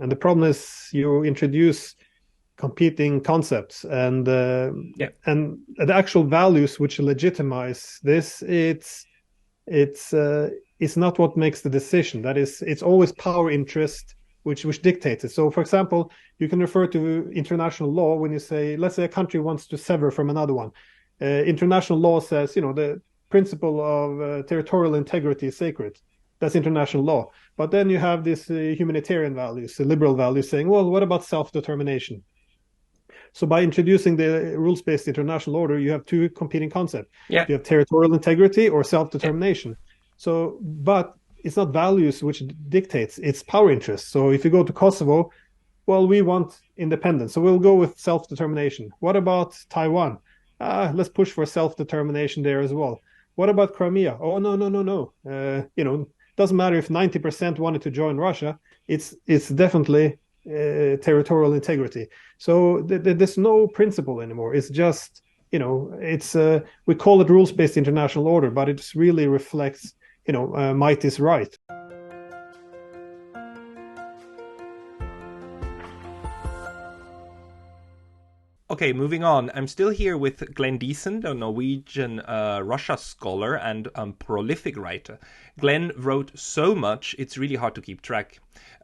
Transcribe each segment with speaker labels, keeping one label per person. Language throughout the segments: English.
Speaker 1: And the problem is you introduce competing concepts, and the actual values which legitimize this, it's not what makes the decision. That is, it's always power interest which dictates it. So, for example, you can refer to international law when you say, let's say a country wants to sever from another one. International law says, the principle of territorial integrity is sacred. That's international law. But then you have these humanitarian values, the liberal values saying, well, what about self-determination? So by introducing the rules-based international order, you have two competing concepts.
Speaker 2: Yeah.
Speaker 1: You have territorial integrity or self-determination. So, but it's not values which dictates, it's power interests. So if you go to Kosovo, well, we want independence, so we'll go with self-determination. What about Taiwan? Let's push for self-determination there as well. What about Crimea? Oh, no. Doesn't matter if 90% wanted to join Russia. It's definitely territorial integrity. So there's no principle anymore. It's just, we call it rules-based international order, but it really reflects, might is right.
Speaker 2: Okay, moving on. I'm still here with Glenn Diesen, a Norwegian Russia scholar and prolific writer. Glenn wrote so much, it's really hard to keep track.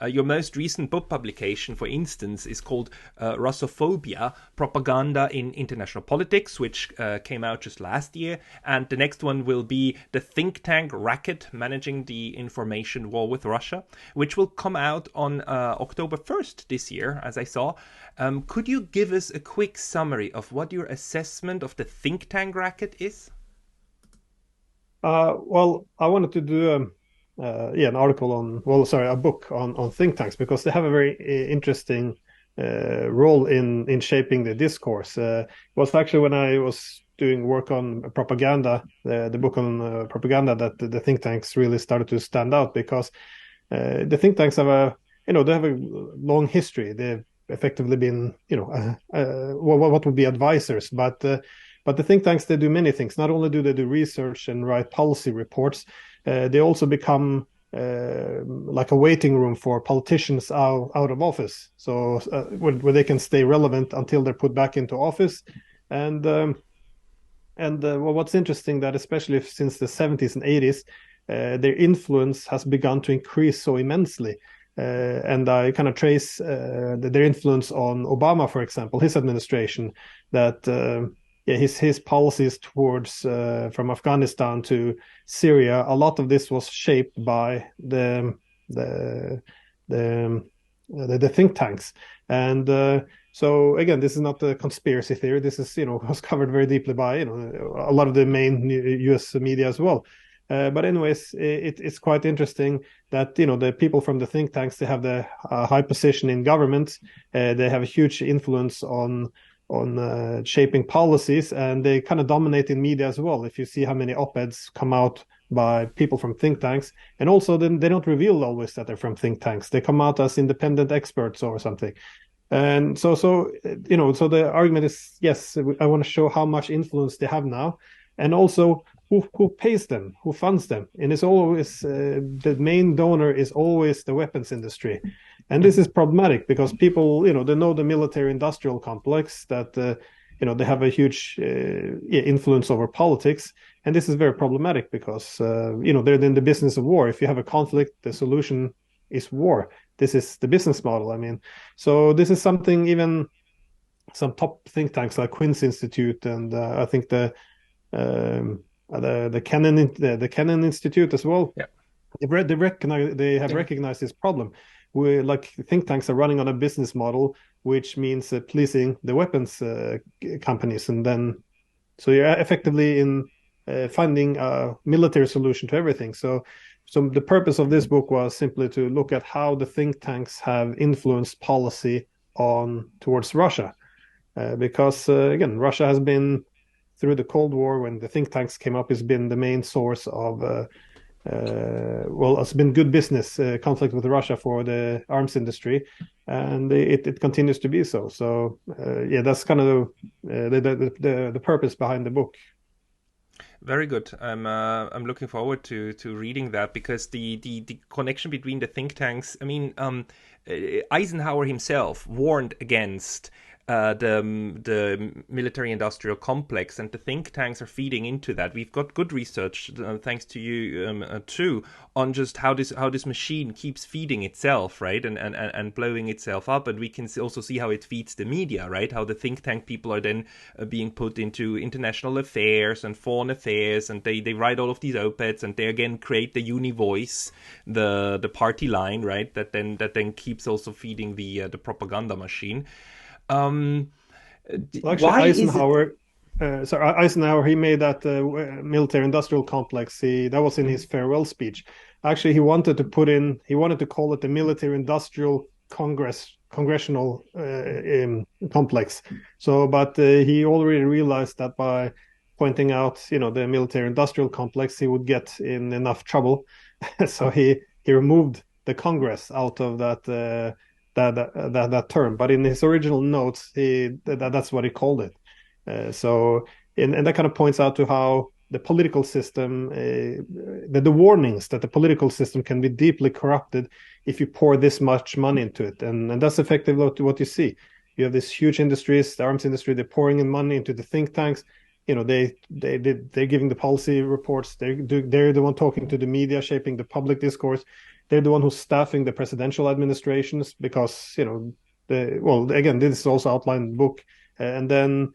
Speaker 2: Your most recent book publication, for instance, is called Russophobia, Propaganda in International Politics, which came out just last year. And the next one will be The Think Tank Racket, Managing the Information War with Russia, which will come out on October 1st this year, as I saw. Could you give us a quick summary of what your assessment of the think tank racket is?
Speaker 1: Well, I wanted to do an article a book on think tanks, because they have a very interesting role in shaping the discourse. It was actually when I was doing work on propaganda, the book on propaganda, that the think tanks really started to stand out, because the think tanks have they have a long history. They've effectively been, what would be advisors, but the think tanks, they do many things. Not only do they do research and write policy reports, they also become like a waiting room for politicians out of office. So where they can stay relevant until they're put back into office. And what's interesting, that especially since the 70s and 80s, their influence has begun to increase so immensely. And I kind of trace their influence on Obama, for example, his administration, that his policies towards from Afghanistan to Syria, a lot of this was shaped by the think tanks. And so again, this is not a conspiracy theory. This is, was covered very deeply by, a lot of the main US media as well. But anyways, it's quite interesting that, the people from the think tanks, they have the high position in government. They have a huge influence on shaping policies, and they kind of dominate in media as well. If you see how many op-eds come out by people from think tanks, and also then they don't reveal always that they're from think tanks. They come out as independent experts or something. And so the argument is, yes, I want to show how much influence they have now, and also who pays them, who funds them. And it's always the main donor is always the weapons industry. And this is problematic, because people, they know the military industrial complex, that they have a huge influence over politics. And this is very problematic, because they're in the business of war. If you have a conflict, the solution is war. This is the business model. I mean, so this is something even some top think tanks like Queen's Institute, and I think the Kennan Institute as well.
Speaker 2: Yeah.
Speaker 1: They have recognized this problem. Like think tanks are running on a business model, which means pleasing the weapons companies, and then so you're effectively in finding a military solution to everything. So the purpose of this book was simply to look at how the think tanks have influenced policy towards Russia, because again, Russia has been, through the Cold War, when the think tanks came up, has been the main source of it's been good business conflict with Russia for the arms industry, and it continues to be so. So that's kind of the purpose behind the book.
Speaker 2: Very good. I'm looking forward to reading that, because the connection between the think tanks. I mean, Eisenhower himself warned against the military-industrial complex, and the think tanks are feeding into that. We've got good research, thanks to you too, on just how this machine keeps feeding itself, right, and blowing itself up. And we can also see how it feeds the media, right? How the think tank people are then being put into international affairs and foreign affairs, and they write all of these op-eds, and they again create the uni voice, the party line, right? That then keeps also feeding the propaganda machine.
Speaker 1: Well, actually, Eisenhower, he made that military-industrial complex. That was in his farewell speech. Actually, he wanted to call it the military-industrial congressional complex. So, but he already realized that by pointing out, the military-industrial complex, he would get in enough trouble. So he removed the Congress out of that term, but in his original notes, that's what he called it. And that kind of points out to how the political system, the warnings that the political system can be deeply corrupted if you pour this much money into it, and that's effectively what you see. You have these huge industries, the arms industry, they're pouring in money into the think tanks. They're giving the policy reports. They're the one talking to the media, shaping the public discourse. They're the one who's staffing the presidential administrations because, again, this is also outlined in the book. And then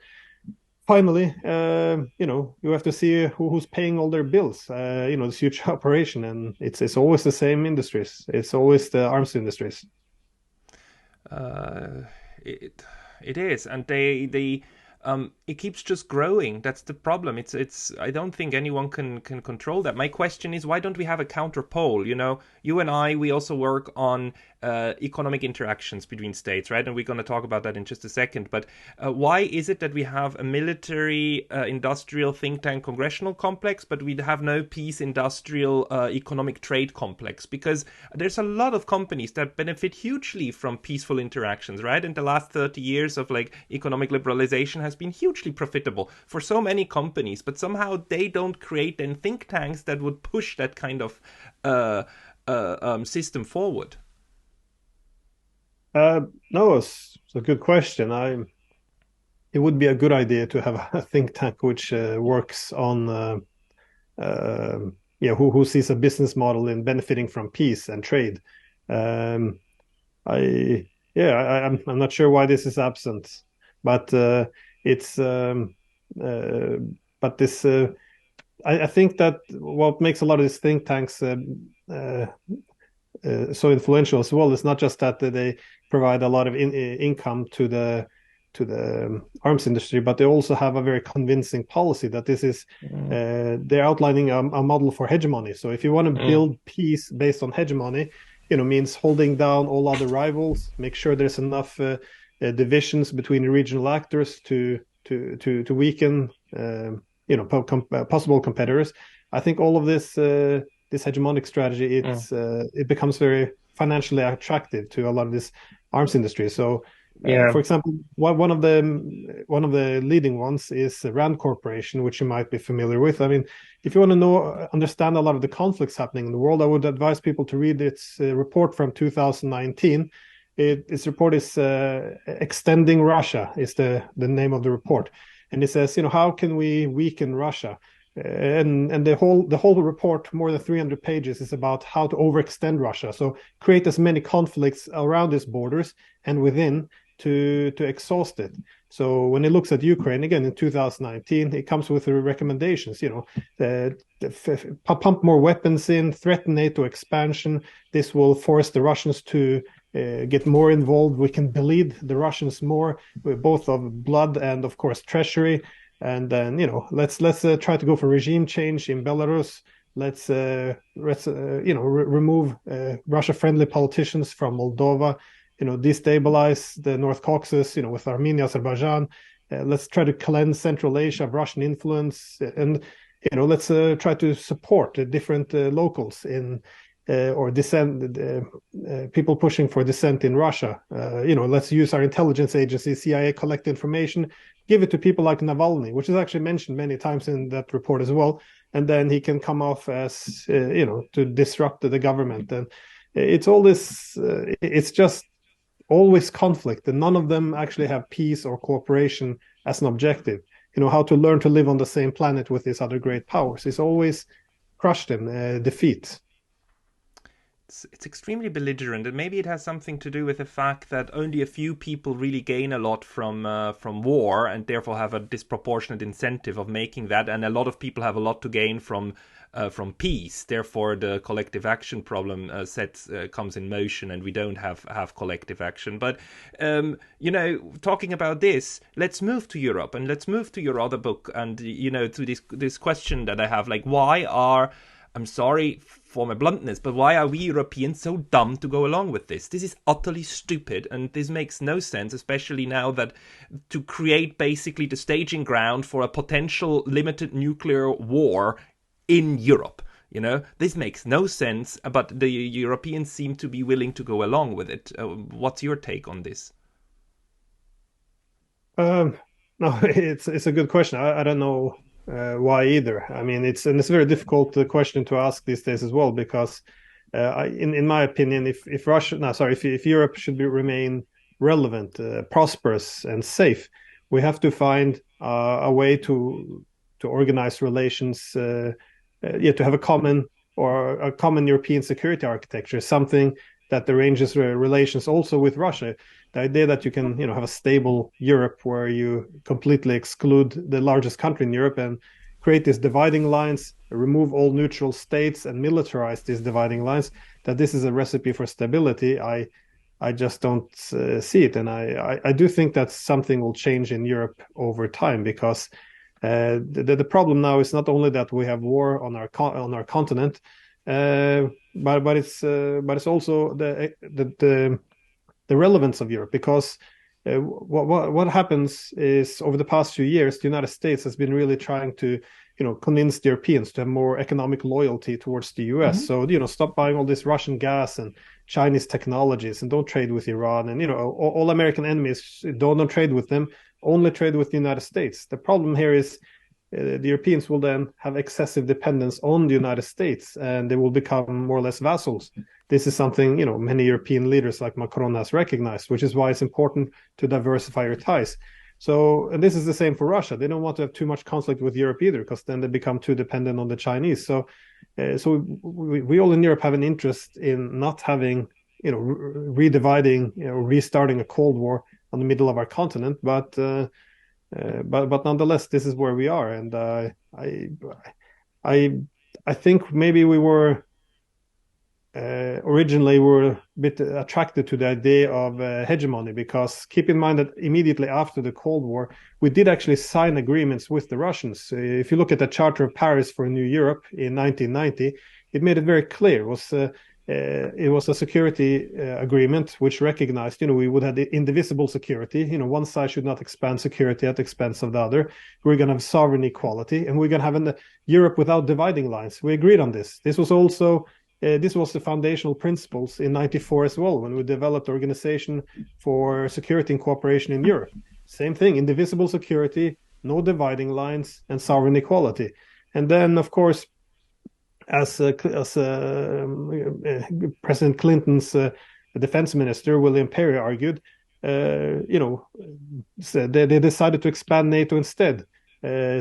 Speaker 1: finally, you have to see who's paying all their bills, this huge operation. And it's always the same industries. It's always the arms industries.
Speaker 2: It is. And it keeps just growing. That's the problem. It's I don't think anyone can control that. My question is, why don't we have a counterpole? You and I, we also work on economic interactions between states, right? And we're going to talk about that in just a second. But why is it that we have a military industrial think tank congressional complex, but we have no peace industrial economic trade complex? Because there's a lot of companies that benefit hugely from peaceful interactions, right? And the last 30 years of economic liberalization has been hugely profitable for so many companies, but somehow they don't create then think tanks that would push that kind of system forward.
Speaker 1: No, it's a good question. It would be a good idea to have a think tank which works on, who sees a business model in benefiting from peace and trade. I'm not sure why this is absent, but I think that what makes a lot of these think tanks so influential as well is not just that they provide a lot of income to the arms industry, but they also have a very convincing policy that this is they're outlining a model for hegemony. So if you want to build peace based on hegemony, means holding down all other rivals, make sure there's enough divisions between the regional actors to weaken possible competitors. I think all of this hegemonic strategy, it becomes very financially attractive to a lot of this arms industry. So, for example, one of the leading ones is Rand Corporation, which you might be familiar with. I mean, if you want to understand a lot of the conflicts happening in the world, I would advise people to read its report from 2019. Its report is Extending Russia is the name of the report, and it says, how can we weaken Russia? And the whole report, more than 300 pages, is about how to overextend Russia. So create as many conflicts around its borders and within to exhaust it. So when it looks at Ukraine again in 2019, it comes with recommendations. Pump more weapons in, threaten NATO expansion. This will force the Russians to get more involved. We can bleed the Russians more, both of blood and, of course, treasury. And then, let's try to go for regime change in Belarus. Let's remove Russia-friendly politicians from Moldova. Destabilize the North Caucasus. With Armenia, Azerbaijan. Let's try to cleanse Central Asia of Russian influence, and let's try to support the different locals in or dissent, people pushing for dissent in Russia. Let's use our intelligence agency, CIA, collect information, give it to people like Navalny, which is actually mentioned many times in that report as well. And then he can come off as, to disrupt the government. it's all this. It's just always conflict, and none of them actually have peace or cooperation as an objective. How to learn to live on the same planet with these other great powers. It's always crush them, defeat.
Speaker 2: It's extremely belligerent, and maybe it has something to do with the fact that only a few people really gain a lot from war, and therefore have a disproportionate incentive of making that, and a lot of people have a lot to gain from peace. Therefore, the collective action problem comes in motion, and we don't have collective action. But talking about this, let's move to Europe, and let's move to your other book, and to this question that I have, like, why are, I'm sorry for my bluntness, but why are we Europeans so dumb to go along with this? This is utterly stupid, and this makes no sense, especially now that to create basically the staging ground for a potential limited nuclear war in Europe. This makes no sense, but the Europeans seem to be willing to go along with it. What's your take on this?
Speaker 1: No, it's a good question. I don't know why either. I mean, it's a very difficult question to ask these days as well, because in my opinion, if Europe should remain relevant, prosperous, and safe, we have to find a way to organize relations, to have a common European security architecture, something that arranges relations also with Russia. The idea that you can, have a stable Europe where you completely exclude the largest country in Europe and create these dividing lines, remove all neutral states and militarize these dividing lines, that this is a recipe for stability. I just don't see it. And I do think that something will change in Europe over time, because the problem now is not only that we have war on our continent, but it's also the relevance of Europe, because what happens is, over the past few years, the United States has been really trying to convince the Europeans to have more economic loyalty towards the US. So stop buying all this Russian gas and Chinese technologies, and don't trade with Iran, and all American enemies, don't trade with them, only trade with the United States. The problem here is the Europeans will then have excessive dependence on the United States, and they will become more or less vassals. This is something many European leaders like Macron has recognized, which is why it's important to diversify your ties. So, and this is the same for Russia. They don't want to have too much conflict with Europe either, because then they become too dependent on the Chinese. So we all in Europe have an interest in not having redividing, restarting a Cold War on the middle of our continent, but nonetheless, this is where we are, and I think maybe we were originally a bit attracted to the idea of hegemony, because keep in mind that immediately after the Cold War, we did actually sign agreements with the Russians. If you look at the Charter of Paris for a New Europe in 1990, it made it very clear. It was a security agreement which recognized, we would have indivisible security. One side should not expand security at the expense of the other. We're going to have sovereign equality, and we're going to have a Europe without dividing lines. We agreed on this. This was also this was the foundational principles in '94 as well, when we developed Organization for Security and Cooperation in Europe. Same thing: indivisible security, no dividing lines, and sovereign equality. And then, of course, as President Clinton's defense minister, William Perry, argued, they decided to expand NATO instead,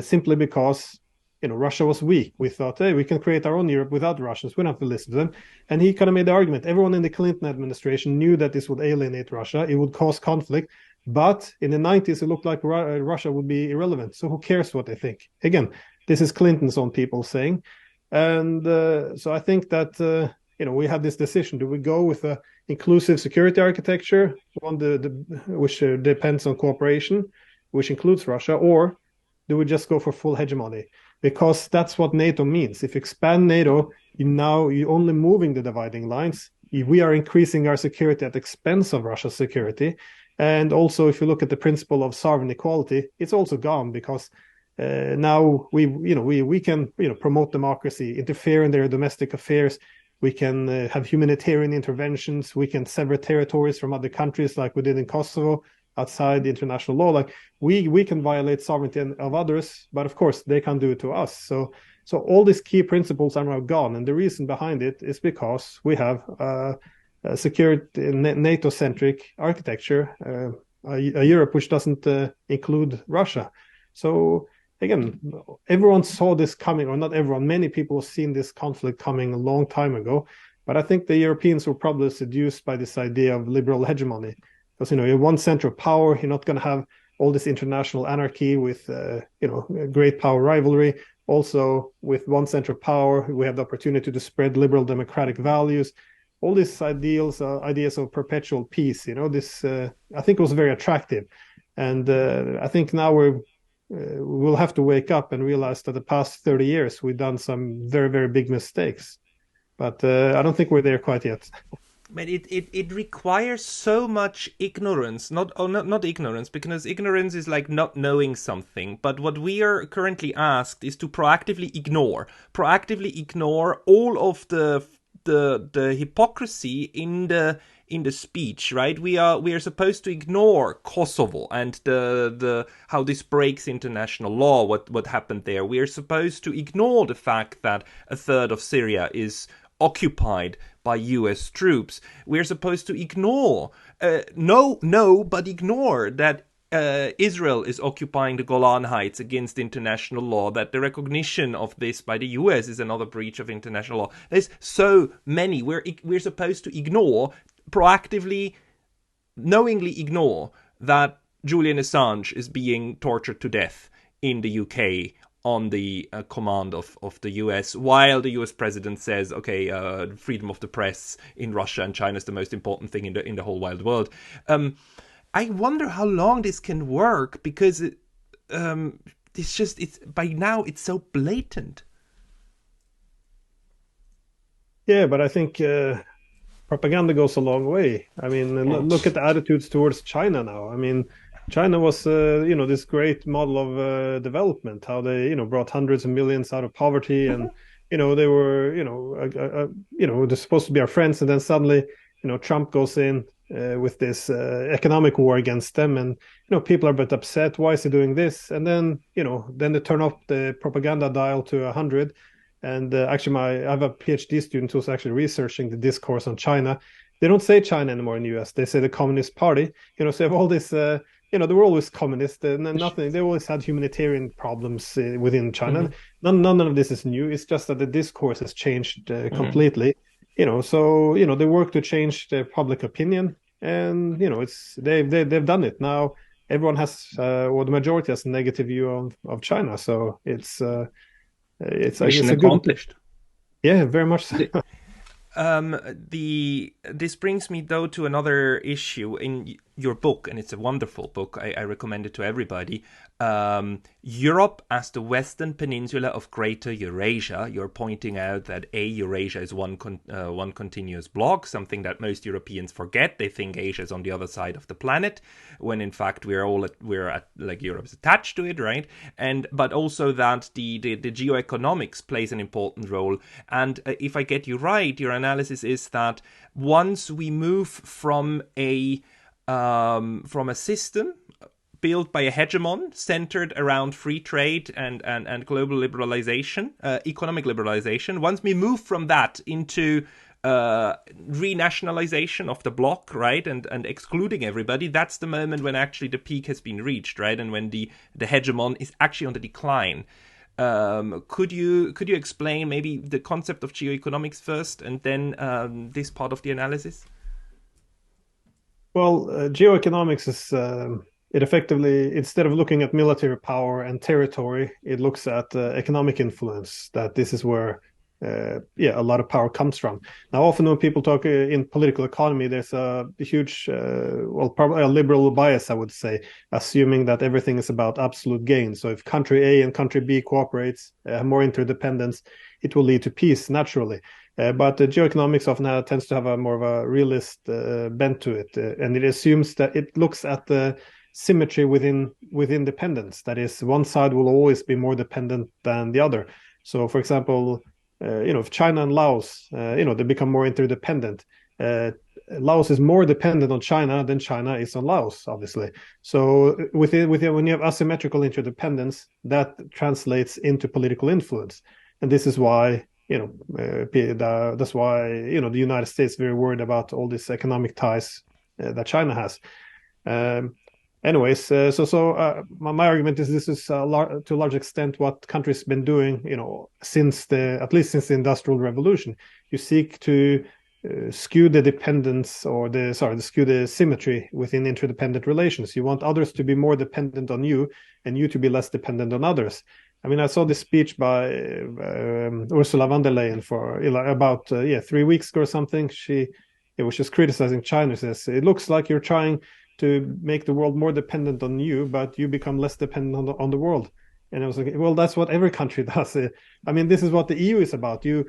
Speaker 1: simply because Russia was weak. We thought, hey, we can create our own Europe without Russians. We don't have to listen to them. And he kind of made the argument. Everyone in the Clinton administration knew that this would alienate Russia. It would cause conflict. But in the 90s, it looked like Russia would be irrelevant. So who cares what they think? Again, this is Clinton's own people saying. And so I think that, we have this decision. Do we go with an inclusive security architecture, which depends on cooperation, which includes Russia, or do we just go for full hegemony? Because that's what NATO means. If you expand NATO, you're only moving the dividing lines. We are increasing our security at the expense of Russia's security. And also, if you look at the principle of sovereign equality, it's also gone, because now we can promote democracy, interfere in their domestic affairs. We can have humanitarian interventions. We can sever territories from other countries, like we did in Kosovo, outside the international law. Like we can violate sovereignty of others, but of course they can't do it to us. So So all these key principles are now gone, and the reason behind it is because we have a secured NATO-centric architecture, a Europe which doesn't include Russia. So again, everyone saw this coming, or not everyone, many people have seen this conflict coming a long time ago. But I think the Europeans were probably seduced by this idea of liberal hegemony. Because, you have one center of power, you're not going to have all this international anarchy with, great power rivalry. Also, with one center of power, we have the opportunity to spread liberal democratic values. All these ideas of perpetual peace, this I think was very attractive. And I think now we'll have to wake up and realize that the past 30 years, we've done some very, very big mistakes. But I don't think we're there quite yet.
Speaker 2: But it requires so much ignorance, not ignorance, because ignorance is like not knowing something. But what we are currently asked is to proactively ignore all of the hypocrisy in the speech, right? We are supposed to ignore Kosovo and the how this breaks international law, what happened there. We are supposed to ignore the fact that a third of Syria is occupied by US troops. We're supposed to ignore, but ignore that Israel is occupying the Golan Heights against international law, that the recognition of this by the US is another breach of international law. There's so many. We're supposed to ignore, proactively, knowingly ignore that Julian Assange is being tortured to death in the UK on the command of the US, while the US president says, okay, freedom of the press in Russia and China is the most important thing in the whole wide world. I wonder how long this can work, because it's by now it's so blatant.
Speaker 1: Yeah, but I think propaganda goes a long way. I mean, look at the attitudes towards China now. I mean, China was, this great model of development, how they, brought hundreds of millions out of poverty, and, they were, they're supposed to be our friends, and then suddenly, Trump goes in with this economic war against them, and, people are a bit upset. Why is he doing this? And then, then they turn up the propaganda dial to 100. And actually, I have a PhD student who's actually researching the discourse on China. They don't say China anymore in the US. They say the Communist Party. So you have all this. They were always communist, and nothing. They always had humanitarian problems within China. None of this is new. It's just that the discourse has changed completely. So they work to change the public opinion, and they've done it now. Everyone has, or the majority has, a negative view of China. So it's
Speaker 2: mission accomplished.
Speaker 1: Yeah, very much so.
Speaker 2: This brings me though to another issue in your book, and it's a wonderful book. I recommend it to everybody. Europe as the Western Peninsula of Greater Eurasia. You're pointing out that Eurasia is one continuous block, something that most Europeans forget. They think Asia is on the other side of the planet, when in fact Europe is attached to it, right? But also that the geoeconomics plays an important role. And if I get you right, your analysis is that once we move from a system built by a hegemon centered around free trade and global liberalization, economic liberalization, once we move from that into renationalization of the bloc, right, and excluding everybody, that's the moment when actually the peak has been reached, right, and when the hegemon is actually on the decline. Could you explain maybe the concept of geoeconomics first, and then this part of the analysis?
Speaker 1: Well, geoeconomics is it effectively, instead of looking at military power and territory, it looks at economic influence. That this is where a lot of power comes from. Now, often when people talk in political economy, there's a huge, probably a liberal bias, I would say, assuming that everything is about absolute gain. So if country A and country B cooperates, more interdependence, it will lead to peace naturally. But the geoeconomics often tends to have a more of a realist bent to it, and it assumes that it looks at the symmetry within dependence. That is, one side will always be more dependent than the other. So, for example, if China and Laos, they become more interdependent. Laos is more dependent on China than China is on Laos, obviously. So when you have asymmetrical interdependence, that translates into political influence. and this is why that's why the United States is very worried about all these economic ties that China has. Anyways, my argument is this is to a large extent what countries have been doing, at least since the Industrial Revolution. You seek to skew the dependence skew the symmetry within interdependent relations. You want others to be more dependent on you and you to be less dependent on others. I mean, I saw this speech by Ursula von der Leyen about 3 weeks ago or something. She was just criticizing China. Says it looks like you're trying to make the world more dependent on you, but you become less dependent on the world. And I was like, well, that's what every country does. I mean, this is what the EU is about. You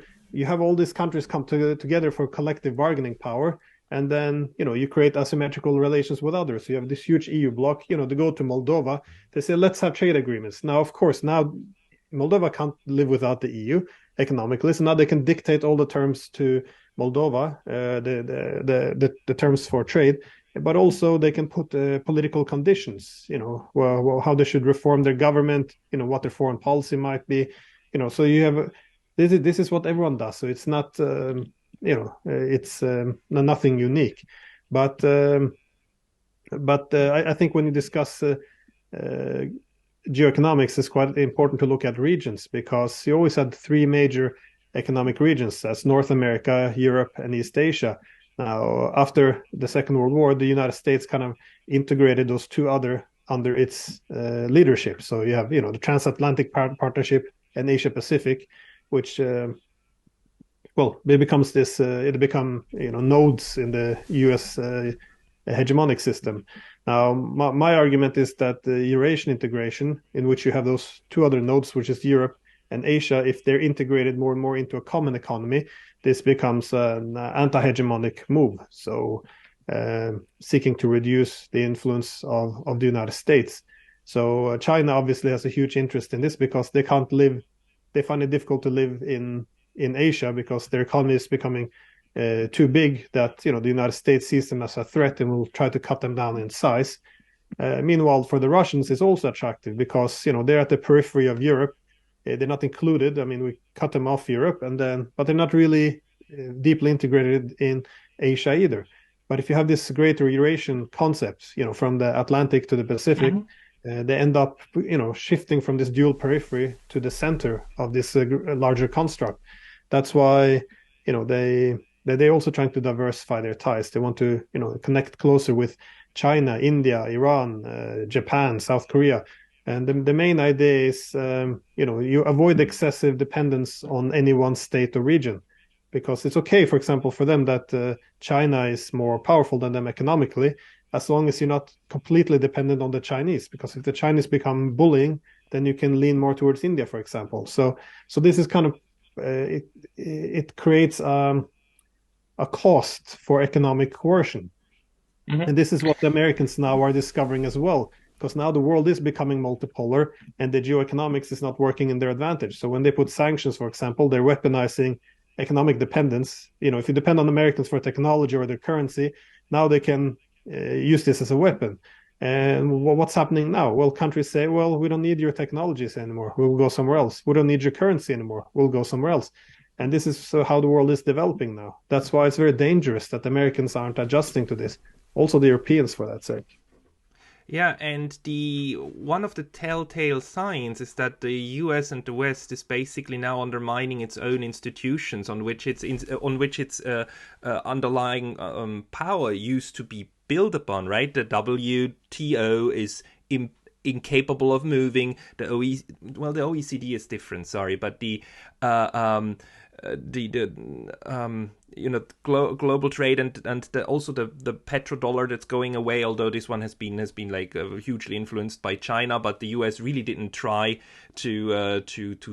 Speaker 1: have all these countries come together for collective bargaining power, and then you create asymmetrical relations with others. So you have this huge EU bloc. To go to Moldova, they say let's have trade agreements. Now, of course, Moldova can't live without the EU economically, so now they can dictate all the terms to Moldova, the terms for trade, but also they can put political conditions. How they should reform their government. What their foreign policy might be. So you have. This is what everyone does, so it's not it's nothing unique, but I think when you discuss geoeconomics, it's quite important to look at regions, because you always had 3 major economic regions: that's North America, Europe, and East Asia. Now, after the Second World War, the United States kind of integrated those 2 other under its leadership. So you have the Transatlantic Partnership and Asia Pacific, which it becomes this nodes in the US hegemonic system. Now my argument is that the Eurasian integration, in which you have those 2 other nodes, which is Europe and Asia, if they're integrated more and more into a common economy, this becomes an anti-hegemonic move. So seeking to reduce the influence of the United States. So China obviously has a huge interest in this, because they find it difficult to live in Asia, because their economy is becoming too big, that the United States sees them as a threat and will try to cut them down in size. Meanwhile, for the Russians, it's also attractive, because they're at the periphery of Europe. They're not included. I mean, we cut them off Europe, but they're not really deeply integrated in Asia either. But if you have this greater Eurasian concept, from the Atlantic to the Pacific, they end up, shifting from this dual periphery to the center of this larger construct. That's why, they're also trying to diversify their ties. They want to, connect closer with China, India, Iran, Japan, South Korea. And the main idea is, you avoid excessive dependence on any one state or region, because it's okay, for example, for them that China is more powerful than them economically, as long as you're not completely dependent on the Chinese. Because if the Chinese become bullying, then you can lean more towards India, for example. So this is kind of it creates a cost for economic coercion. And this is what the Americans now are discovering as well, because now the world is becoming multipolar and the geoeconomics is not working in their advantage. So when they put sanctions, for example, they're weaponizing economic dependence. If you depend on Americans for technology or their currency, now they can use this as a weapon. And what's happening now? Well, countries say, well, we don't need your technologies anymore. We'll go somewhere else. We don't need your currency anymore. We'll go somewhere else. And this is how the world is developing now. That's why it's very dangerous that Americans aren't adjusting to this. Also the Europeans, for that sake.
Speaker 2: Yeah, and one of the telltale signs is that the US and the West is basically now undermining its own institutions on which its underlying power used to be built upon, right? The WTO is incapable of moving. The OECD is different, sorry, but global trade and also the petrodollar that's going away, although this one has been like hugely influenced by China, but the US really didn't try to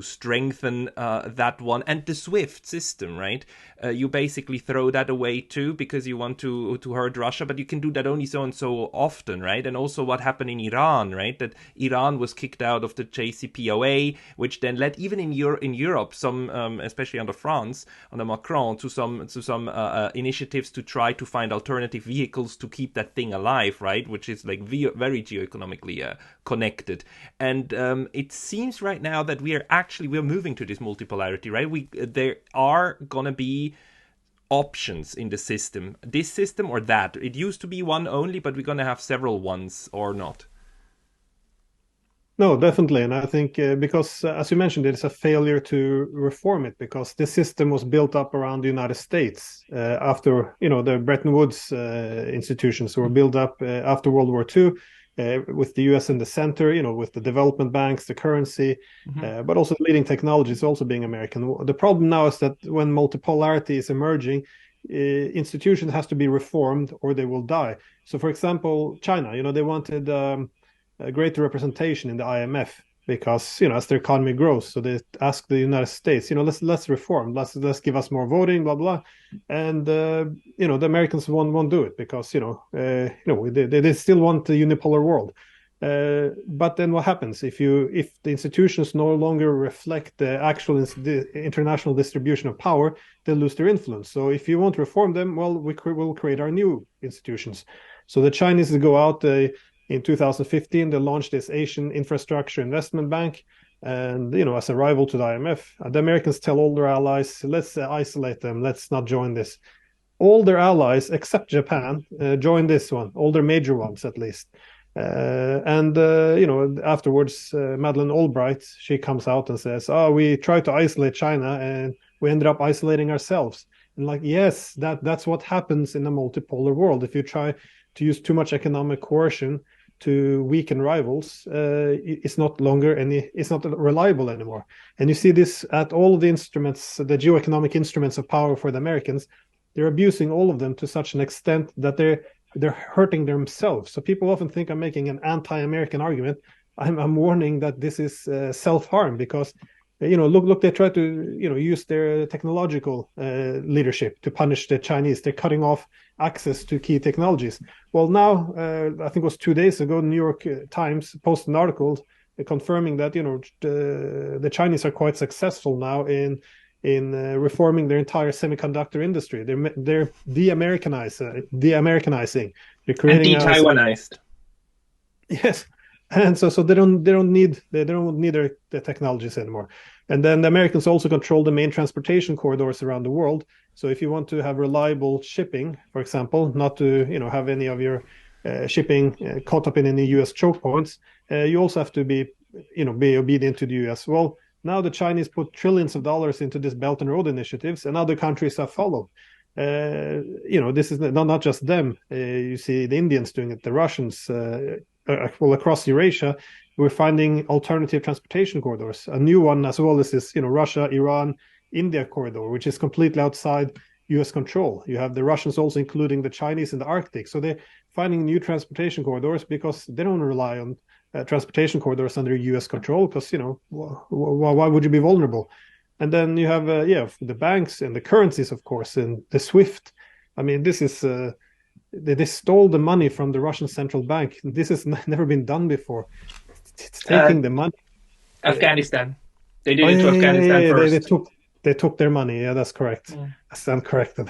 Speaker 2: strengthen that one. And the SWIFT system, right? You basically throw that away too because you want to hurt Russia, but you can do that only so and so often, right? And also what happened in Iran, right? That Iran was kicked out of the JCPOA, which then led even in Europe some, especially under France, under Macron, to some initiatives to try to find alternative vehicles to keep that thing alive, right? Which is like very geoeconomically connected. And it seems right now that we're moving to this multipolarity, right? There are gonna be options in the system, this system or that. It used to be one only, but we're gonna have several ones, or not.
Speaker 1: No, definitely. And I think because, as you mentioned, it's a failure to reform it because this system was built up around the United States after, the Bretton Woods institutions were built up after World War II with the US in the center, with the development banks, the currency, but also leading technologies also being American. The problem now is that when multipolarity is emerging, institutions has to be reformed or they will die. So, for example, China, they wanted a greater representation in the IMF because as their economy grows, so they ask the United States, let's reform, let's give us more voting, blah blah, and the Americans won't do it because they still want the unipolar world. But then what happens if the institutions no longer reflect the actual international distribution of power? They lose their influence. So if you want to reform them, well, we'll create our new institutions. So the Chinese go out. In 2015, they launched this Asian Infrastructure Investment Bank, and as a rival to the IMF, the Americans tell all their allies, let's isolate them, let's not join this. All their allies, except Japan, join this one, all their major ones at least. Afterwards, Madeleine Albright, she comes out and says, we tried to isolate China and we ended up isolating ourselves. And yes, that's what happens in a multipolar world. If you try to use too much economic coercion to weaken rivals, it's not reliable anymore. And you see this at all the instruments, the geoeconomic instruments of power for the Americans. They're abusing all of them to such an extent that they're hurting themselves. So people often think I'm making an anti-American argument. I'm warning that this is self-harm because look, they try to use their technological leadership to punish the Chinese. They're cutting off access to key technologies. Well, now I think it was 2 days ago, the New York Times posted an article confirming that the Chinese are quite successful now in reforming their entire semiconductor industry. They're de-Americanizing. They're creating
Speaker 2: and de-Taiwanized.
Speaker 1: Yes. And so they don't need the technologies anymore. And then the Americans also control the main transportation corridors around the world. So if you want to have reliable shipping, for example, not to have any of your shipping caught up in any U.S. choke points, you also have to be obedient to the U.S. Well, now the Chinese put trillions of dollars into this Belt and Road initiatives, and other countries have followed. This is not just them. You see the Indians doing it, the Russians. Across Eurasia, we're finding alternative transportation corridors. A new one as well is this, Russia, Iran, India corridor, which is completely outside U.S. control. You have the Russians also including the Chinese in the Arctic. So they're finding new transportation corridors because they don't rely on transportation corridors under U.S. control because, why would you be vulnerable? And then you have, the banks and the currencies, of course, and the SWIFT. I mean, this is... They stole the money from the Russian central bank. This has never been done before. It's taking the money.
Speaker 2: Afghanistan. They did it to Afghanistan first.
Speaker 1: They took their money. Yeah, that's correct. I stand corrected.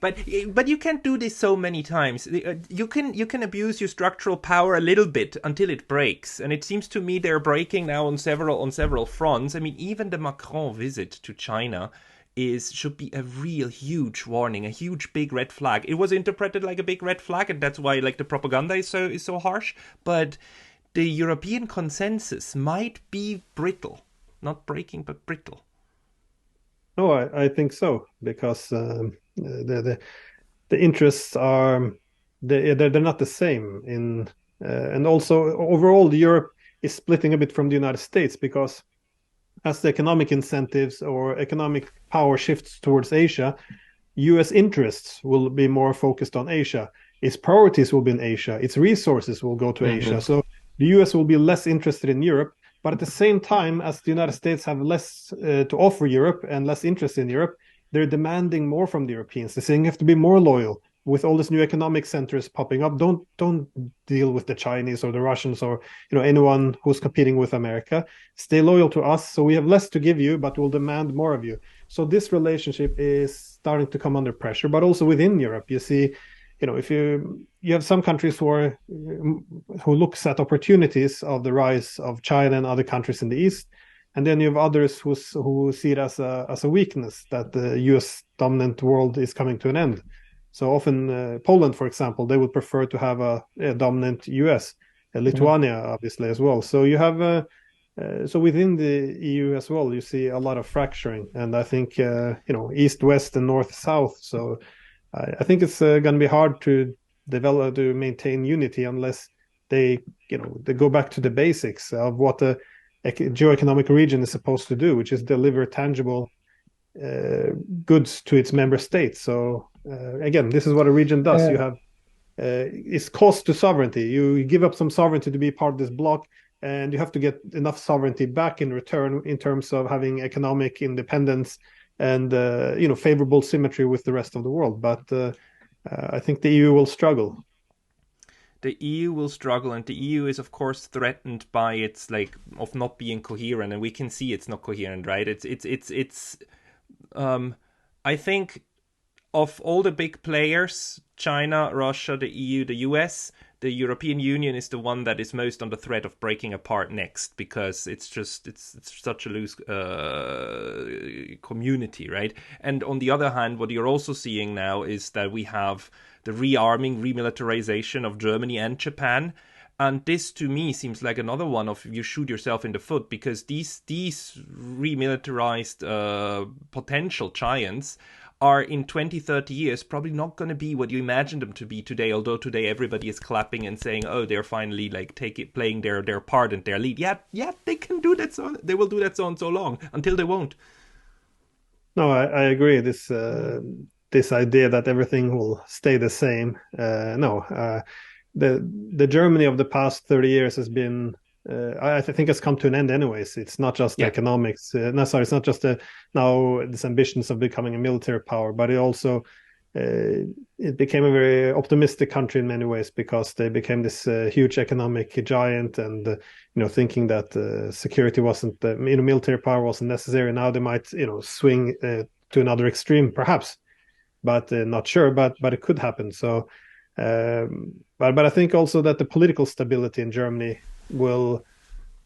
Speaker 2: But you can't do this so many times. You can abuse your structural power a little bit until it breaks, and it seems to me they're breaking now on several fronts. I mean, even the Macron visit to China should be a real huge warning, a huge big red flag. It was interpreted like a big red flag, and that's why the propaganda is so harsh. But the European consensus might be brittle, not breaking, but brittle.
Speaker 1: No, I think so because the interests are they're not the same and also overall Europe is splitting a bit from the United States because as the economic incentives or economic power shifts towards Asia, U.S. interests will be more focused on Asia. Its priorities will be in Asia. Its resources will go to Asia. So the U.S. will be less interested in Europe. But at the same time, as the United States have less to offer Europe and less interest in Europe, they're demanding more from the Europeans. They're saying you have to be more loyal. With all these new economic centers popping up, don't deal with the Chinese or the Russians or anyone who's competing with America. Stay loyal to us. So we have less to give you, but we'll demand more of you. So this relationship is starting to come under pressure, but also within Europe, you see, if you have some countries who looks at opportunities of the rise of China and other countries in the East, and then you have others who see it as a weakness that the U.S. dominant world is coming to an end. So often, Poland, for example, they would prefer to have a dominant U.S. Lithuania, obviously, as well. So you have so within the EU as well, you see a lot of fracturing, and I think east, west, and north, south. So I think it's going to be hard to maintain unity unless they go back to the basics of what the geoeconomic region is supposed to do, which is deliver tangible goods to its member states. So again, this is what a region does. You have it's cost to sovereignty. You give up some sovereignty to be part of this bloc, and you have to get enough sovereignty back in return in terms of having economic independence and favorable symmetry with the rest of the world. But I think the EU will struggle.
Speaker 2: The EU will struggle, and the EU is of course threatened by its of not being coherent, and we can see it's not coherent, right? It's I think of all the big players, China, Russia, the EU, the US, the European Union is the one that is most under threat of breaking apart next, because it's such a loose community, right? And on the other hand, what you're also seeing now is that we have the rearming, remilitarization of Germany and Japan. And this, to me, seems like another one of you shoot yourself in the foot, because these remilitarized potential giants are in 20, 30 years probably not going to be what you imagine them to be today, although today everybody is clapping and saying, oh, they're finally playing their part and their lead. Yeah, they can do that. So they will do that so long until they won't.
Speaker 1: No, I agree. This idea that everything will stay the same. The Germany of the past 30 years has been, I think, has come to an end anyways. It's not just economics. It's not just now this ambitions of becoming a military power, but it also it became a very optimistic country in many ways, because they became this huge economic giant, and thinking that security wasn't, military power wasn't necessary. Now they might swing to another extreme, perhaps, but not sure. But it could happen. So. But I think also that the political stability in Germany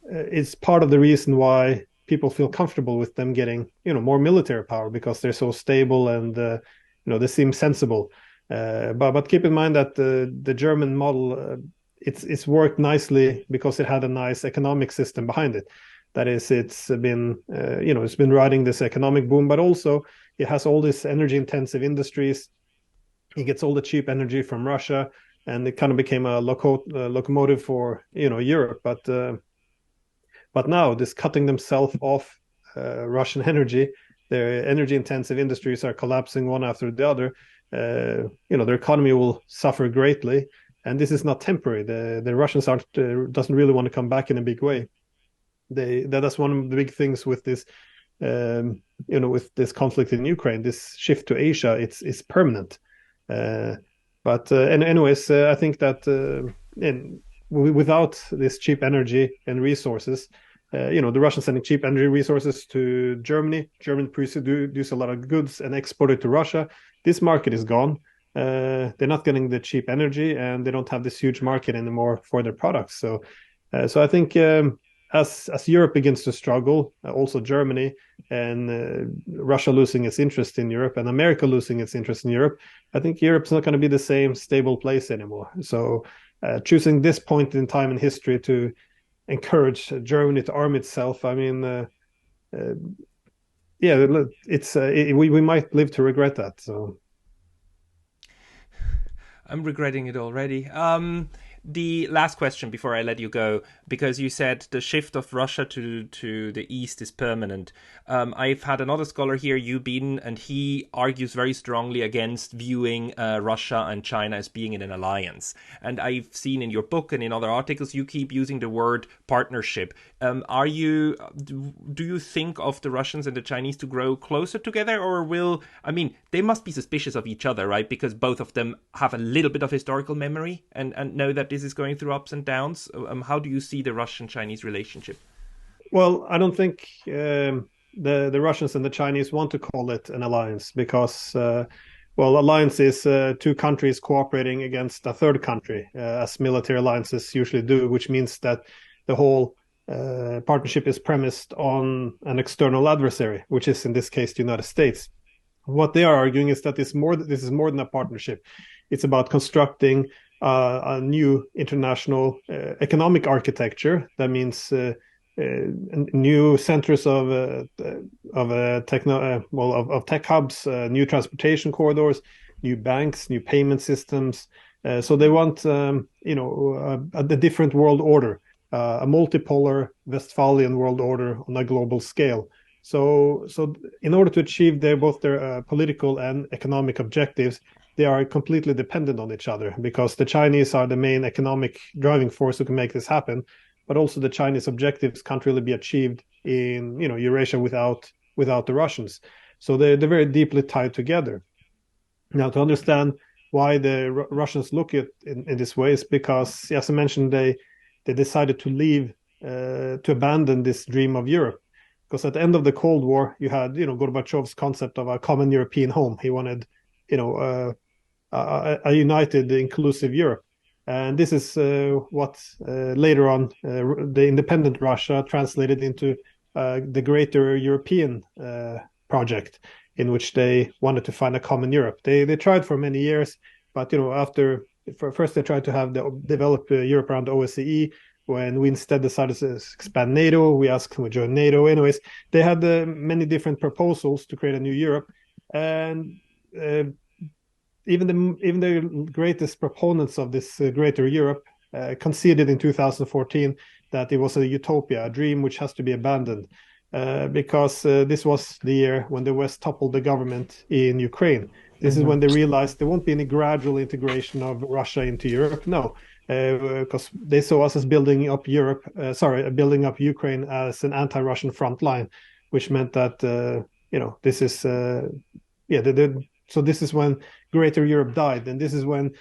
Speaker 1: is part of the reason why people feel comfortable with them getting more military power, because they're so stable and they seem sensible. But keep in mind that the German model it's worked nicely because it had a nice economic system behind it. That is, it's been it's been riding this economic boom, but also it has all these energy intensive industries. He gets all the cheap energy from Russia, and it kind of became a locomotive for Europe. But now this cutting themselves off Russian energy, their energy intensive industries are collapsing one after the other. Their economy will suffer greatly, and this is not temporary. The Russians doesn't really want to come back in a big way. That's one of the big things with this. With this conflict in Ukraine, this shift to Asia, it's permanent. Anyways, I think that without this cheap energy and resources, the Russians sending cheap energy resources to Germany. Germany produce a lot of goods and export it to Russia. This market is gone. They're not getting the cheap energy, and they don't have this huge market anymore for their products. So I think as Europe begins to struggle, also Germany and Russia losing its interest in Europe and America losing its interest in Europe, I think Europe's not going to be the same stable place anymore. So choosing this point in time in history to encourage Germany to arm itself, I mean, we might live to regret that. So
Speaker 2: I'm regretting it already. The last question before I let you go, because you said the shift of Russia to the east is permanent. I've had another scholar here, Yubin, and he argues very strongly against viewing Russia and China as being in an alliance. And I've seen in your book and in other articles you keep using the word partnership. Do you think of the Russians and the Chinese to grow closer together, or they must be suspicious of each other, right? Because both of them have a little bit of historical memory and know that this is going through ups and downs. How do you see the Russian-Chinese relationship?
Speaker 1: Well, I don't think the Russians and the Chinese want to call it an alliance because, well, alliance is two countries cooperating against a third country, as military alliances usually do, which means that the whole partnership is premised on an external adversary, which is in this case the United States. What they are arguing is that this is more than a partnership. It's about constructing a new international economic architecture. That means new centers of tech hubs, new transportation corridors, new banks, new payment systems. So they want a different world order, a multipolar Westphalian world order on a global scale. So in order to achieve both their political and economic objectives, they are completely dependent on each other, because the Chinese are the main economic driving force who can make this happen. But also the Chinese objectives can't really be achieved in Eurasia without the Russians. So they're very deeply tied together. Now, to understand why the Russians look at in this way is because, as I mentioned, they decided to leave, to abandon this dream of Europe. Because at the end of the Cold War, you had Gorbachev's concept of a common European home. He wanted a united, inclusive Europe. And this is what later on the independent Russia translated into the Greater European project, in which they wanted to find a common Europe. They tried for many years, but first they tried to develop Europe around the OSCE. When we instead decided to expand NATO, we asked them to join NATO. Anyways, they had many different proposals to create a new Europe, and even the greatest proponents of this greater Europe conceded in 2014 that it was a utopia, a dream which has to be abandoned, because this was the year when the West toppled the government in Ukraine. This is when they realized there won't be any gradual integration of Russia into Europe. No, because they saw us as building up Ukraine as an anti-Russian front line, which meant that this is so this is when Greater Europe died, and this is when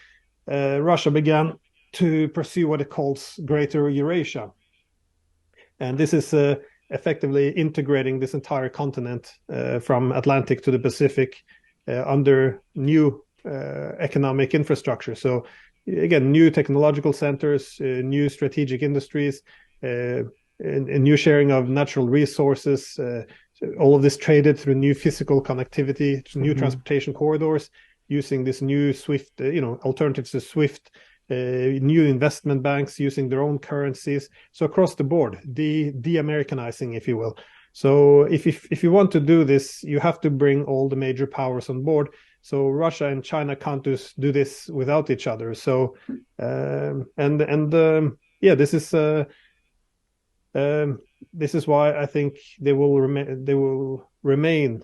Speaker 1: Russia began to pursue what it calls Greater Eurasia. And this is effectively integrating this entire continent from Atlantic to the Pacific under new economic infrastructure. So again, new technological centers, new strategic industries, a new sharing of natural resources, all of this traded through new physical connectivity, new transportation corridors, using this new SWIFT, alternatives to SWIFT, new investment banks using their own currencies. So across the board, de-Americanizing, if you will. So if you want to do this, you have to bring all the major powers on board. So Russia and China can't just do this without each other. So this is why I think they will remain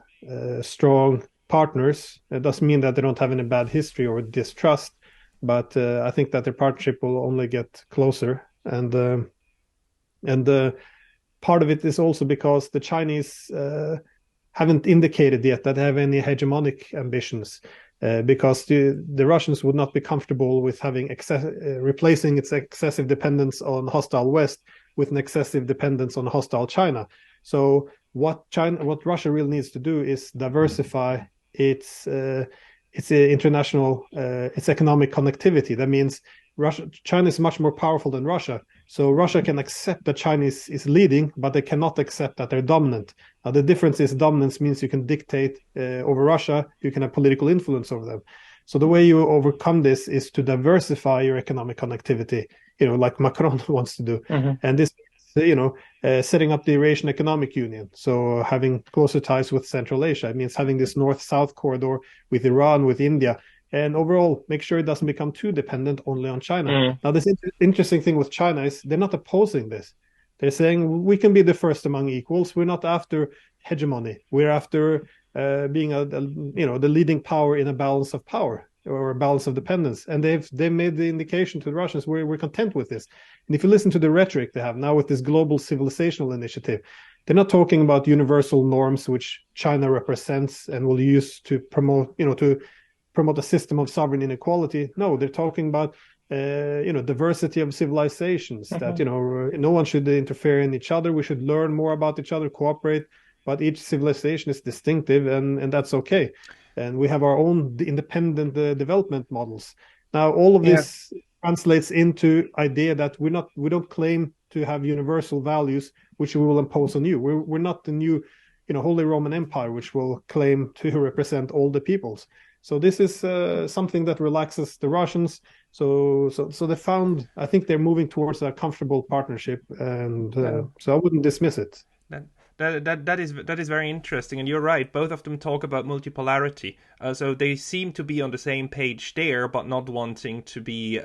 Speaker 1: strong partners. It doesn't mean that they don't have any bad history or distrust, but I think that their partnership will only get closer. And part of it is also because the Chinese haven't indicated yet that they have any hegemonic ambitions, because the Russians would not be comfortable with having replacing its excessive dependence on hostile West with an excessive dependence on hostile China. So what Russia really needs to do is diversify its international its economic connectivity. That means China is much more powerful than Russia. So Russia can accept that China is leading, but they cannot accept that they're dominant. Now, the difference is dominance means you can dictate over Russia, you can have political influence over them. So the way you overcome this is to diversify your economic connectivity, like Macron wants to do. And this setting up the Eurasian Economic Union. So having closer ties with Central Asia. It means having this north-south corridor with Iran, with India, and overall make sure it doesn't become too dependent only on China. Now, this interesting thing with China is they're not opposing this. They're saying we can be the first among equals. We're not after hegemony. We're after being the leading power in a balance of power or a balance of dependence. And they've made the indication to the Russians we're content with this. And if you listen to the rhetoric they have now with this global civilizational initiative, they're not talking about universal norms which China represents and will use to promote a system of sovereign inequality. No, they're talking about diversity of civilizations, that no one should interfere in each other. We should learn more about each other, cooperate. but each civilization is distinctive, and that's okay. And we have our own independent development models. Now, all of
Speaker 2: Yeah.
Speaker 1: this translates into idea that we don't claim to have universal values which we will impose on you. We're not the new, Holy Roman Empire, which will claim to represent all the peoples. So this is something that relaxes the Russians. So they found, I think they're moving towards a comfortable partnership, and
Speaker 2: Yeah.
Speaker 1: so I wouldn't dismiss it.
Speaker 2: That, that is very interesting, and you're right. Both of them talk about multipolarity, so they seem to be on the same page there, but not wanting to be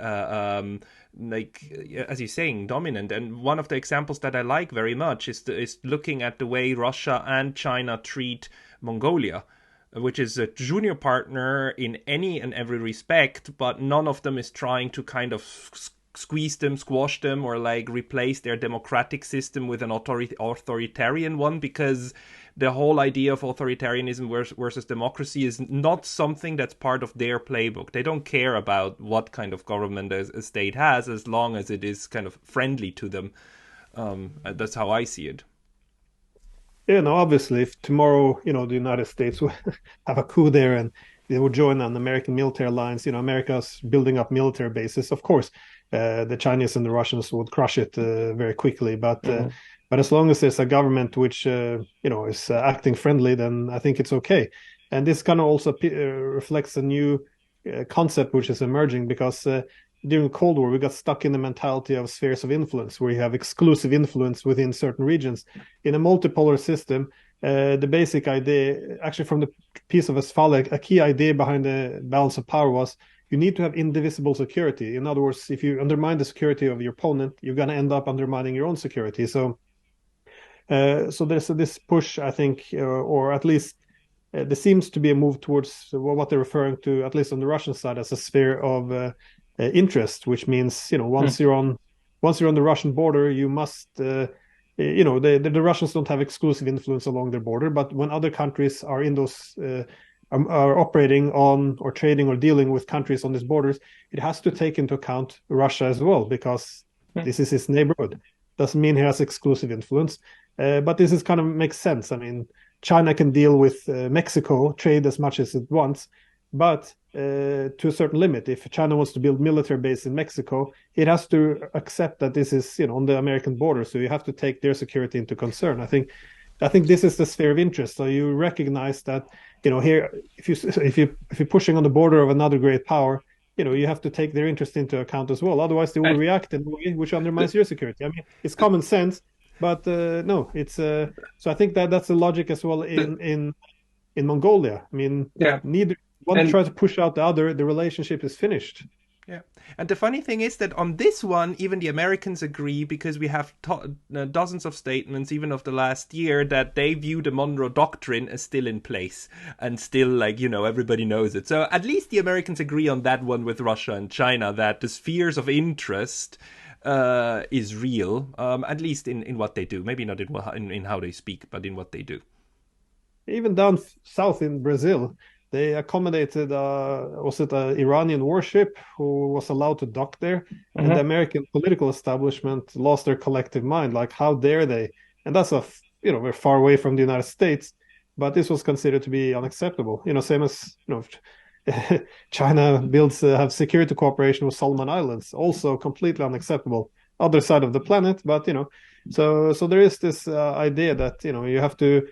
Speaker 2: like, as you're saying, dominant. And one of the examples that I like very much is looking at the way Russia and China treat Mongolia, which is a junior partner in any and every respect, but none of them is trying to kind of squeeze them, squash them, or like replace their democratic system with an authoritarian one, because the whole idea of authoritarianism versus democracy is not something that's part of their playbook. They don't care about what kind of government a state has, as long as it is kind of friendly to them. That's how I see it.
Speaker 1: Yeah, no, obviously, if tomorrow, the United States will have a coup there and they will join an American military alliance, America's building up military bases, of course, the Chinese and the Russians would crush it very quickly. But as long as there's a government which, is acting friendly, then I think it's okay. And this kind of also reflects a new concept which is emerging, because during the Cold War, we got stuck in the mentality of spheres of influence, where you have exclusive influence within certain regions. In a multipolar system, the basic idea, actually from the Peace of Westphalia, a key idea behind the balance of power was you need to have indivisible security. In other words, if you undermine the security of your opponent, you're going to end up undermining your own security. So there's this push, I think, or at least there seems to be a move towards what they're referring to, at least on the Russian side, as a sphere of interest, which means once you're on the Russian border, you must the Russians don't have exclusive influence along their border, but when other countries are in those are operating on or trading or dealing with countries on these borders, it has to take into account Russia as well, because this is his neighborhood. Doesn't mean he has exclusive influence, but this is kind of makes sense. I mean, China can deal with Mexico, trade as much as it wants, but to a certain limit. If China wants to build military base in Mexico, it has to accept that this is on the American border, so you have to take their security into concern. I think this is the sphere of interest. So you recognize that here, if you're pushing on the border of another great power, you have to take their interest into account as well. Otherwise, they will react in a way which undermines your security. I mean, it's common sense, but no, it's so I think that's the logic as well in Mongolia. I mean, neither one tries to push out the other, the relationship is finished.
Speaker 2: Yeah. And the funny thing is that on this one, even the Americans agree, because we have dozens of statements, even of the last year, that they view the Monroe Doctrine as still in place and still, like, everybody knows it. So at least the Americans agree on that one with Russia and China, that the spheres of interest is real, at least in what they do. Maybe not in how they speak, but in what they do.
Speaker 1: Even down south in Brazil, they accommodated, was it an Iranian warship who was allowed to dock there? And the American political establishment lost their collective mind. Like, how dare they? And that's we're far away from the United States, but this was considered to be unacceptable. Same as, China have security cooperation with Solomon Islands, also completely unacceptable. Other side of the planet, but, so there is this idea that, you have to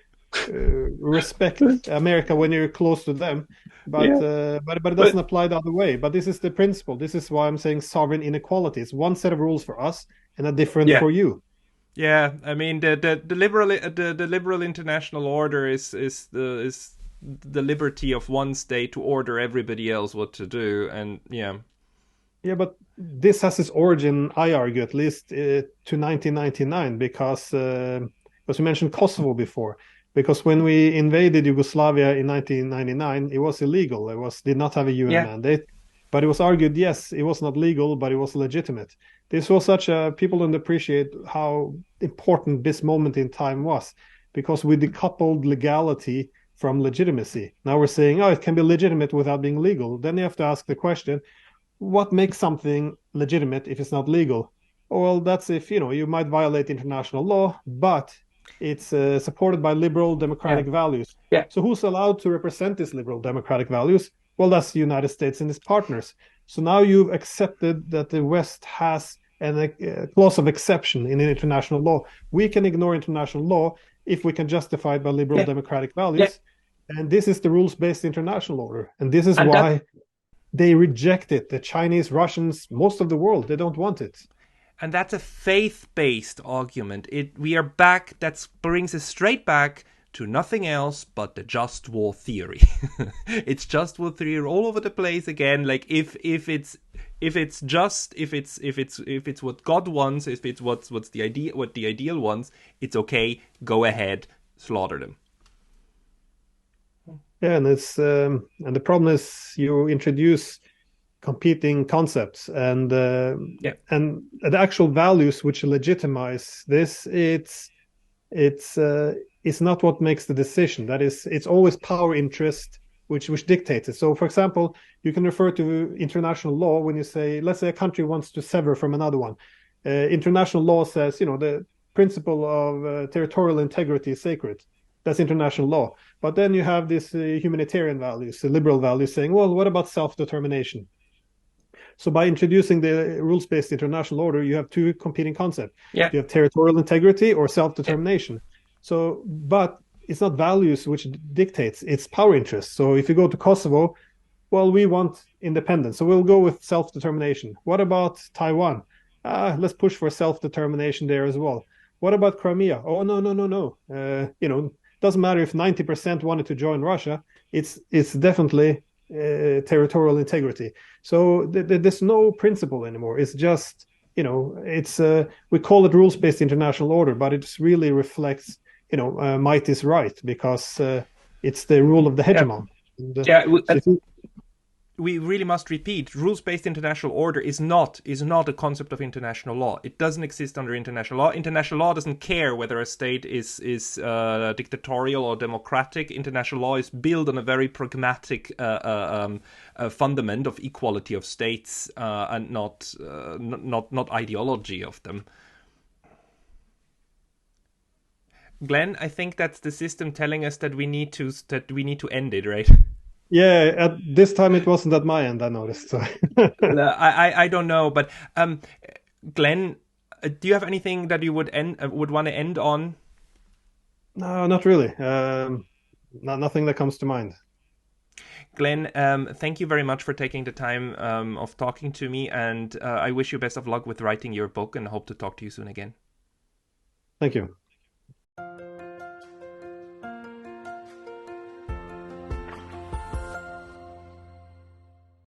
Speaker 1: respect America when you're close to them, but it doesn't apply the other way. But this is the principle. This is why I'm saying sovereign inequality. It's one set of rules for us and a different for you.
Speaker 2: Yeah, I mean the liberal international order is the liberty of one state to order everybody else what to do, and
Speaker 1: yeah, but this has its origin, I argue, at least to 1999, because we mentioned Kosovo before. Because when we invaded Yugoslavia in 1999, it was illegal. Did not have a UN mandate, but it was argued, yes, it was not legal, but it was legitimate. This was people don't appreciate how important this moment in time was, because we decoupled legality from legitimacy. Now we're saying, it can be legitimate without being legal. Then you have to ask the question, what makes something legitimate if it's not legal? Well, that's if, you might violate international law, but It's supported by liberal
Speaker 3: Yeah.
Speaker 1: democratic values.
Speaker 3: Yeah.
Speaker 1: So who's allowed to represent these liberal democratic values? Well, that's the United States and its partners. So now you've accepted that the West has a clause of exception in international law. We can ignore international law if we can justify it by liberal
Speaker 3: Yeah.
Speaker 1: democratic
Speaker 3: Yeah.
Speaker 1: values. And this is the rules-based international order. And this is
Speaker 3: And that,
Speaker 1: why they reject it. The Chinese, Russians, most of the world, they don't want it.
Speaker 2: And that's a faith-based argument. We are back. That brings us straight back to nothing else but the just war theory. It's just war theory all over the place again. Like if it's what God wants, if it's what's the idea, what the ideal wants, it's okay. Go ahead, slaughter them.
Speaker 1: Yeah, and the problem is you introduce competing concepts and
Speaker 2: Yeah.
Speaker 1: and the actual values which legitimize this. It's not what makes the decision. That is, it's always power interest which dictates it. So, for example, you can refer to international law when you say, let's say, a country wants to sever from another one. International law says, the principle of territorial integrity is sacred. That's international law. But then you have these humanitarian values, the liberal values, saying, well, what about self-determination? So by introducing the rules-based international order, you have two competing concepts.
Speaker 3: Yeah.
Speaker 1: You have territorial integrity or self-determination. So, but it's not values which dictates, it's power interests. So if you go to Kosovo, well, we want independence, so we'll go with self-determination. What about Taiwan? Let's push for self-determination there as well. What about Crimea? Oh, no. Doesn't matter if 90% wanted to join Russia. It's definitely territorial integrity. So there's no principle anymore. It's just, we call it rules-based international order, but it really reflects, might is right, because it's the rule of the hegemon.
Speaker 3: Yeah.
Speaker 2: We really must repeat, rules-based international order is not a concept of international law. It doesn't exist under international law. International law doesn't care whether a state is dictatorial or democratic. International law is built on a very pragmatic fundament of equality of states and not ideology of them. Glenn, I think that's the system telling us that we need to end it, right?
Speaker 1: Yeah, at this time it wasn't at my end, I noticed. So.
Speaker 2: I don't know, but Glenn, do you have anything that you would want to end on?
Speaker 1: No, not really. Nothing that comes to mind.
Speaker 2: Glenn, thank you very much for taking the time of talking to me, and I wish you best of luck with writing your book, and hope to talk to you soon again.
Speaker 1: Thank you.